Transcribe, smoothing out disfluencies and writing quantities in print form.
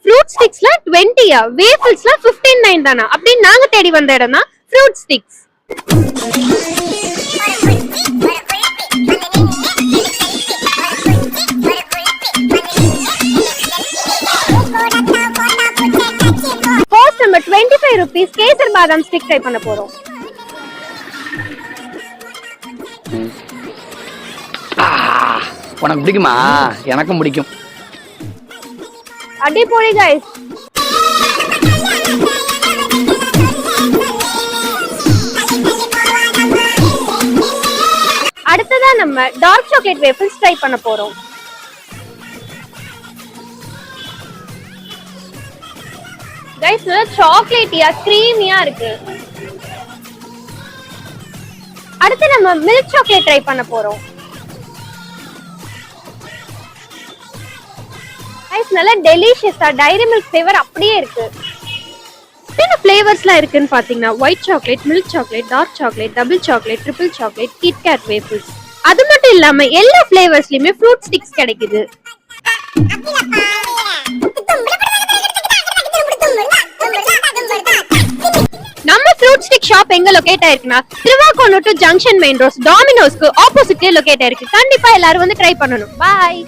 Fruit ஸ்டிக்ஸ்ல 20யா, வேஃபிள்ஸ்ல 15.9 தானா அப்படின்னு நாங்க தேடி வந்த இடம் தான் ஃப்ரூட் ஸ்டிக்ஸ். காஸ்ட் நம்ம 25 rupees கேசர் பாதாம் ஸ்டிக் ட்ரை பண்ண போறோம். உனக்கு பிடிக்குமா? எனக்கும் பிடிக்கும். அடி போடி गाइस. அடுத்ததா நம்ம டார்க் சாக்லேட் வேஃபிள்ஸ் ட்ரை பண்ண போறோம். गाइस நல்ல சாக்லேட்டியா கிரீமியா இருக்கு. அடுத்து நம்ம மில்க் சாக்லேட் ட்ரை பண்ண போறோம். गाइस நல்ல டெலிஷியஸா டைரி மில்க் ஃப்ளேவர் அப்படியே இருக்கு. என்ன ஃப்ளேவர்ஸ்லாம் இருக்குன்னு பாத்தீங்கன்னா white chocolate, milk chocolate, dark chocolate, double chocolate, triple chocolate, kit kat wafers. அது மட்டும் இல்லாம எல்லா ஃப்ளேவர்ஸ்லயுமே ஃப்ரூட் ஸ்டிக்ஸ் கிடைக்குது. நம்ம ஃப்ரூட் ஸ்டிக் ஷாப் எங்க லொகேட் ஆயிருக்குன்னா Thiruvakkonam to junction main road டாமினோஸ்க்கு ஆப்போசிட்லயே லொகேட் ஆயிருக்கு. கண்டிப்பா எல்லாரும் வந்து ட்ரை பண்ணணும். பாய்.